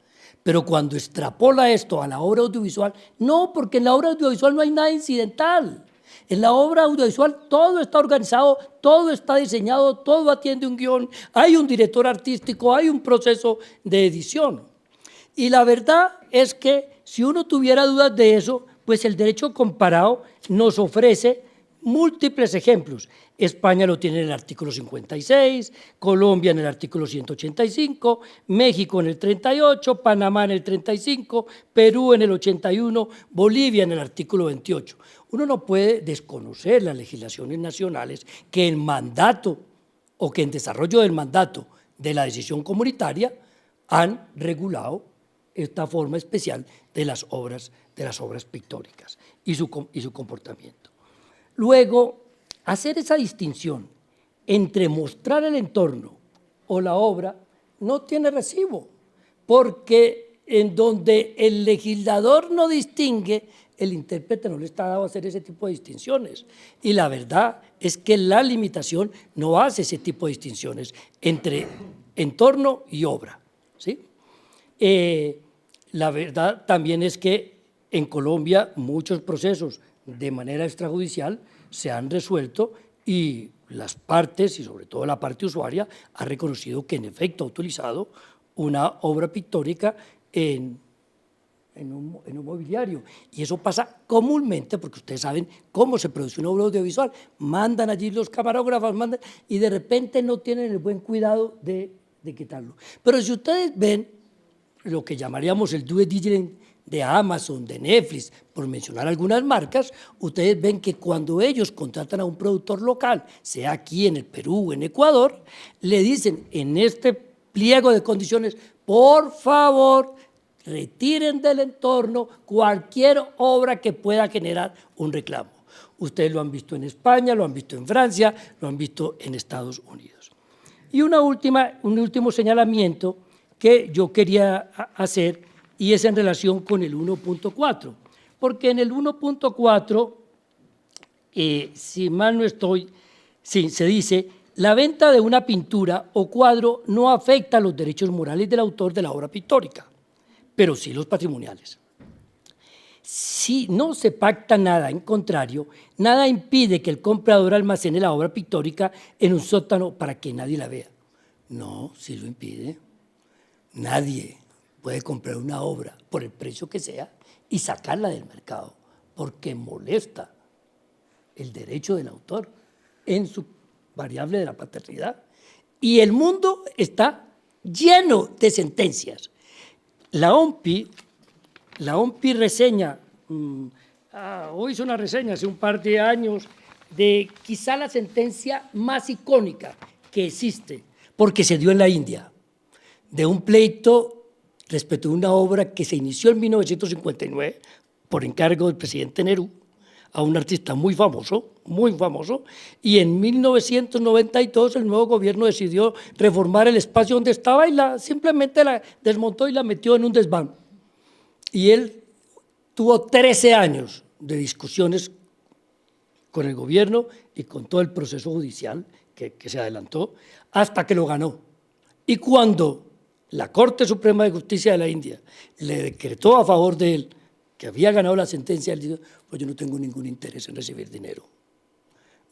Pero cuando extrapola esto a la obra audiovisual, no, porque en la obra audiovisual no hay nada incidental. En la obra audiovisual todo está organizado, todo está diseñado, todo atiende un guión, hay un director artístico, hay un proceso de edición. Y la verdad es que si uno tuviera dudas de eso, pues el derecho comparado nos ofrece múltiples ejemplos. España lo tiene en el artículo 56, Colombia en el artículo 185, México en el 38, Panamá en el 35, Perú en el 81, Bolivia en el artículo 28. Uno no puede desconocer las legislaciones nacionales que en mandato o que en desarrollo del mandato de la decisión comunitaria han regulado esta forma especial de las obras pictóricas y su comportamiento. Luego, hacer esa distinción entre mostrar el entorno o la obra no tiene recibo, porque en donde el legislador no distingue, el intérprete no le está dado a hacer ese tipo de distinciones. Y la verdad es que la limitación no hace ese tipo de distinciones entre entorno y obra, ¿sí? La verdad también es que en Colombia muchos procesos de manera extrajudicial se han resuelto y las partes, y sobre todo la parte usuaria, ha reconocido que en efecto ha utilizado una obra pictórica en un mobiliario. Y eso pasa comúnmente, porque ustedes saben cómo se produce una obra audiovisual. Mandan allí los camarógrafos, y de repente no tienen el buen cuidado de quitarlo. Pero si ustedes ven lo que llamaríamos el due diligence de Amazon, de Netflix, por mencionar algunas marcas, ustedes ven que cuando ellos contratan a un productor local, sea aquí en el Perú o en Ecuador, le dicen en este pliego de condiciones, por favor, retiren del entorno cualquier obra que pueda generar un reclamo. Ustedes lo han visto en España, lo han visto en Francia, lo han visto en Estados Unidos. Y un último señalamiento que yo quería hacer, y es en relación con el 1.4, porque en el 1.4, si mal no estoy, sí, se dice, la venta de una pintura o cuadro no afecta los derechos morales del autor de la obra pictórica, pero sí los patrimoniales. Si no se pacta nada en contrario, nada impide que el comprador almacene la obra pictórica en un sótano para que nadie la vea. No, sí lo impide. Nadie puede comprar una obra por el precio que sea y sacarla del mercado porque molesta el derecho del autor en su variable de la paternidad. Y el mundo está lleno de sentencias. La OMPI reseña, hoy hizo una reseña hace un par de años de quizá la sentencia más icónica que existe, porque se dio en la India, de un pleito respecto a una obra que se inició en 1959 por encargo del presidente Nehru a un artista muy famoso, y en 1992 el nuevo gobierno decidió reformar el espacio donde estaba y simplemente la desmontó y la metió en un desván. Y él tuvo 13 años de discusiones con el gobierno y con todo el proceso judicial que se adelantó hasta que lo ganó. Y cuando la Corte Suprema de Justicia de la India le decretó a favor de él que había ganado la sentencia, él dijo, pues yo no tengo ningún interés en recibir dinero.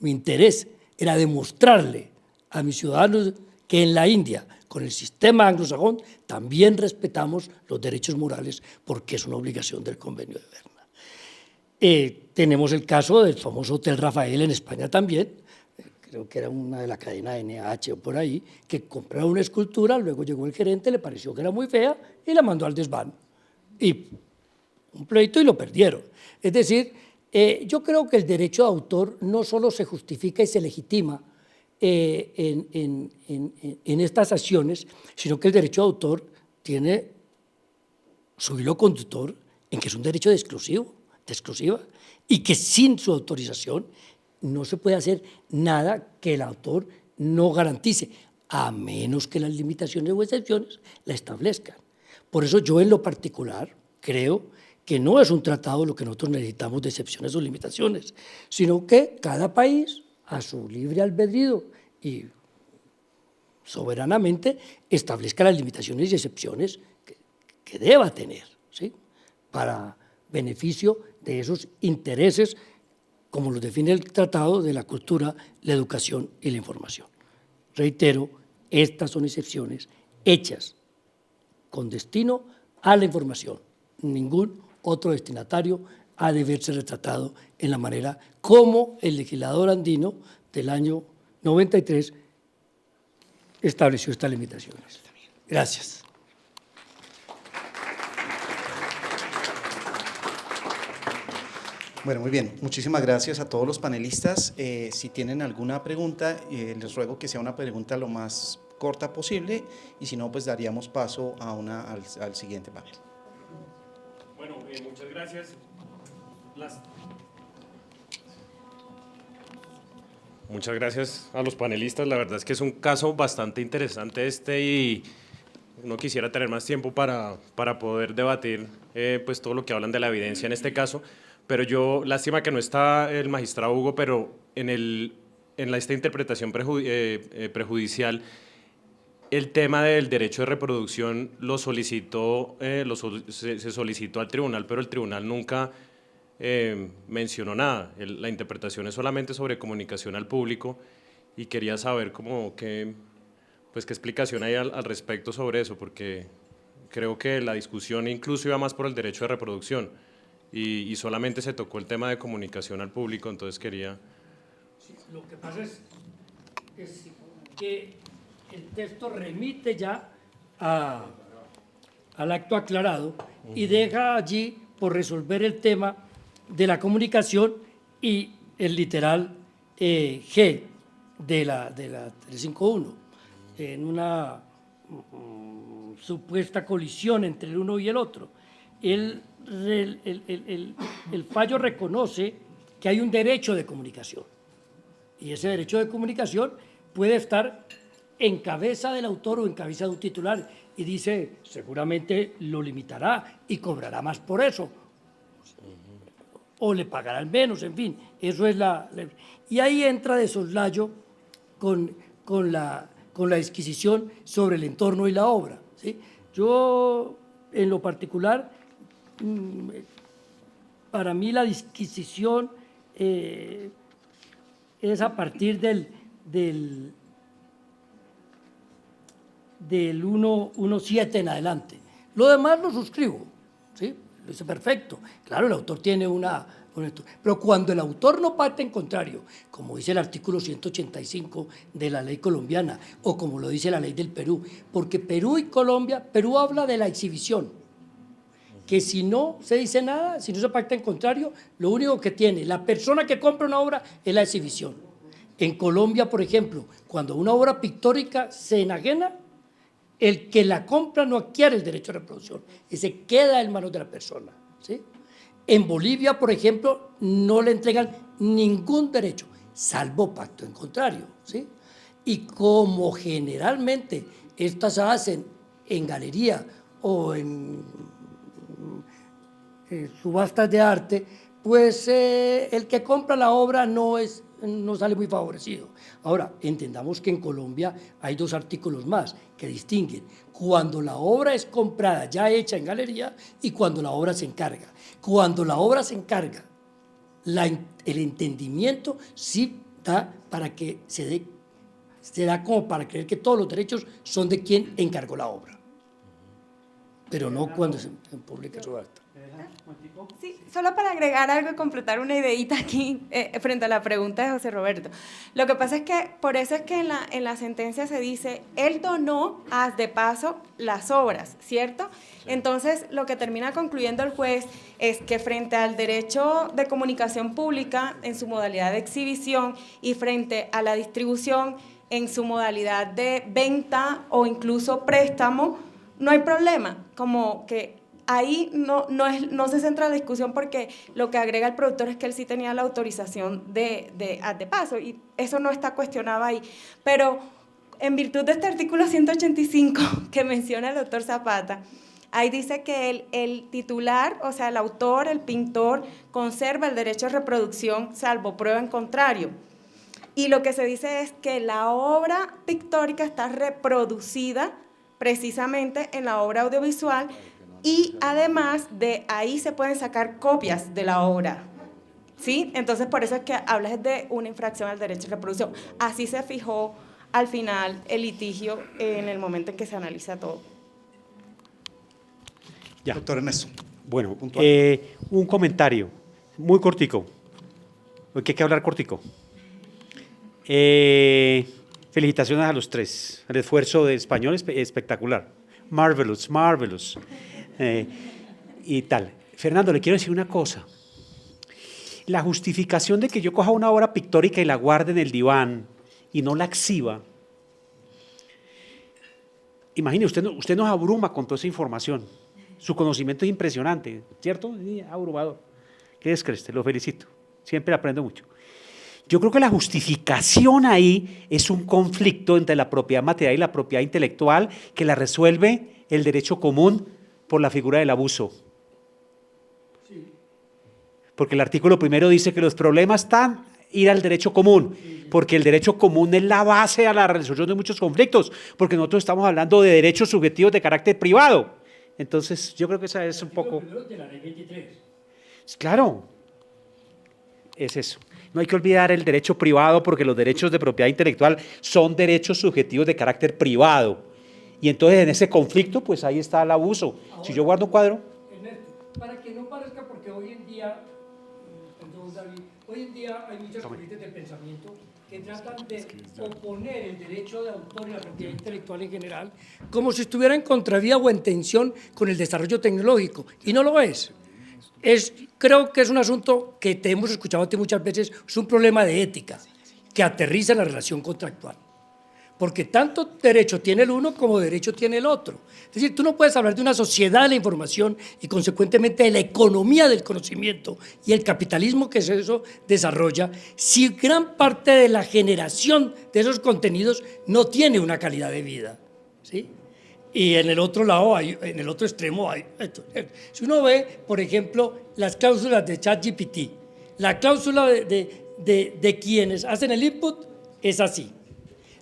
Mi interés era demostrarle a mis ciudadanos que en la India, con el sistema anglosajón, también respetamos los derechos morales porque es una obligación del Convenio de Berna. Tenemos el caso del famoso Hotel Rafael en España también, creo que era una de la cadena NH o por ahí, que compraron una escultura, luego llegó el gerente, le pareció que era muy fea y la mandó al desván. Y un pleito y lo perdieron. Es decir, yo creo que el derecho de autor no solo se justifica y se legitima en estas acciones, sino que el derecho de autor tiene su hilo conductor en que es un derecho de exclusiva, y que sin su autorización no se puede hacer nada que el autor no garantice, a menos que las limitaciones o excepciones la establezcan. Por eso yo en lo particular creo que no es un tratado lo que nosotros necesitamos de excepciones o limitaciones, sino que cada país, a su libre albedrío y soberanamente, establezca las limitaciones y excepciones que deba tener, ¿sí?, para beneficio de esos intereses, como los define el Tratado, de la cultura, la educación y la información. Reitero, estas son excepciones hechas con destino a la información. Ningún otro destinatario ha de verse retratado en la manera como el legislador andino del año 93 estableció estas limitaciones. Gracias. Bueno, muy bien. Muchísimas gracias a todos los panelistas. Si tienen alguna pregunta, les ruego que sea una pregunta lo más corta posible, y si no, pues daríamos paso a al siguiente panel. Bueno, muchas gracias. Muchas gracias a los panelistas. La verdad es que es un caso bastante interesante y uno quisiera tener más tiempo para poder debatir pues todo lo que hablan de la evidencia en este caso. Pero lástima que no está el magistrado Hugo, pero en esta interpretación prejudicial, el tema del derecho de reproducción se solicitó al tribunal, pero el tribunal nunca mencionó nada. La interpretación es solamente sobre comunicación al público, y quería saber qué explicación hay al respecto sobre eso, porque creo que la discusión incluso iba más por el derecho de reproducción y solamente se tocó el tema de comunicación al público. Entonces quería… Sí, lo que pasa es que el texto remite ya al acto aclarado y deja allí por resolver el tema de la comunicación y el literal G de la 351, en una supuesta colisión entre el uno y el otro. El fallo reconoce que hay un derecho de comunicación, y ese derecho de comunicación puede estar en cabeza del autor o en cabeza de un titular, y dice, seguramente lo limitará y cobrará más por eso, o le pagarán menos, en fin, eso es y ahí entra de soslayo con la disquisición sobre el entorno y la obra, ¿sí? Yo, en lo particular, para mí la disquisición es a partir del 1.7 en adelante. Lo demás lo suscribo, ¿sí? Lo dice perfecto. Claro, el autor tiene pero cuando el autor no parte en contrario, como dice el artículo 185 de la ley colombiana, o como lo dice la ley del Perú, porque Perú y Colombia, Perú habla de la exhibición, que si no se dice nada, si no se pacta en contrario, lo único que tiene la persona que compra una obra es la exhibición. En Colombia, por ejemplo, cuando una obra pictórica se enajena, el que la compra no adquiere el derecho de reproducción, ese queda en manos de la persona, ¿sí? En Bolivia, por ejemplo, no le entregan ningún derecho, salvo pacto en contrario, ¿sí? Y como generalmente estas se hacen en galería o en subastas de arte, pues el que compra la obra no sale muy favorecido. Ahora, entendamos que en Colombia hay dos artículos más que distinguen cuando la obra es comprada ya hecha en galería y cuando la obra se encarga. Cuando la obra se encarga, el entendimiento sí da para que se da como para creer que todos los derechos son de quien encargó la obra, pero no cuando se publica su acta. Sí, solo para agregar algo y completar una ideita aquí frente a la pregunta de José Roberto. Lo que pasa es que por eso es que en la sentencia se dice, él donó, haz de paso, las obras, ¿cierto? Sí. Entonces, lo que termina concluyendo el juez es que frente al derecho de comunicación pública en su modalidad de exhibición y frente a la distribución en su modalidad de venta o incluso préstamo, no hay problema, como que ahí no se centra la discusión, porque lo que agrega el productor es que él sí tenía la autorización de paso, y eso no está cuestionado ahí. Pero en virtud de este artículo 185 que menciona el doctor Zapata, Ahí dice que el titular, o sea, el autor, el pintor, conserva el derecho de reproducción salvo prueba en contrario. Y lo que se dice es que la obra pictórica está reproducida precisamente en la obra audiovisual y además de ahí se pueden sacar copias de la obra. ¿Sí? Entonces, por eso es que hablas de una infracción al derecho de reproducción. Así se fijó al final el litigio en el momento en que se analiza todo. Ya. Doctor Ernesto. Bueno, Puntual. un comentario muy cortico, porque hay que hablar cortico. Felicitaciones a los tres, el esfuerzo de español es espectacular, marvelous, marvelous, y tal. Fernando, le quiero decir una cosa. La justificación de que yo coja una obra pictórica y la guarde en el diván y no la exhiba, imagine, usted nos abruma con toda esa información. Su conocimiento es impresionante, ¿cierto? Sí, abrumador. ¿Qué descreste? Lo felicito. Siempre aprendo mucho. Yo creo que la justificación ahí es un conflicto entre la propiedad material y la propiedad intelectual que la resuelve el derecho común por la figura del abuso. Porque el artículo primero dice que los problemas están ir al derecho común, porque el derecho común es la base a la resolución de muchos conflictos, porque nosotros estamos hablando de derechos subjetivos de carácter privado. Entonces, yo creo que esa es un poco... De la ley 23. Claro, es eso. No hay que olvidar el derecho privado, porque los derechos de propiedad intelectual son derechos subjetivos de carácter privado. Y entonces, en ese conflicto, pues ahí está el abuso. Ahora, si yo guardo un cuadro... Ernesto, para que no parezca, porque hoy en día, perdón David, hoy en día hay muchas corrientes de pensamiento que tratan de oponer el derecho de autor y la propiedad intelectual en general como si estuviera en contravía o en tensión con el desarrollo tecnológico, y no lo es. Creo que es un asunto que te hemos escuchado a ti muchas veces, es un problema de ética que aterriza en la relación contractual. Porque tanto derecho tiene el uno como derecho tiene el otro. Es decir, tú no puedes hablar de una sociedad de la información y consecuentemente de la economía del conocimiento y el capitalismo que eso desarrolla si gran parte de la generación de esos contenidos no tiene una calidad de vida, ¿sí? Y en el otro lado, en el otro extremo hay esto. Si uno ve, por ejemplo, las cláusulas de ChatGPT, la cláusula de quienes hacen el input es así.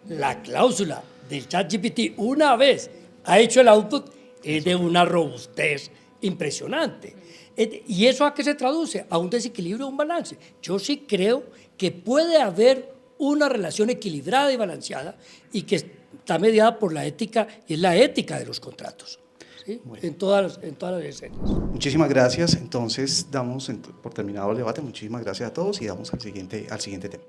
La cláusula del ChatGPT, una vez ha hecho el output, es de una robustez impresionante. ¿Y eso a qué se traduce? A un desequilibrio, a un balance. Yo sí creo que puede haber una relación equilibrada y balanceada y que está mediada por la ética, y es la ética de los contratos, ¿sí? En todas las escenas. Muchísimas gracias. Entonces, damos por terminado el debate. Muchísimas gracias a todos y damos al siguiente tema.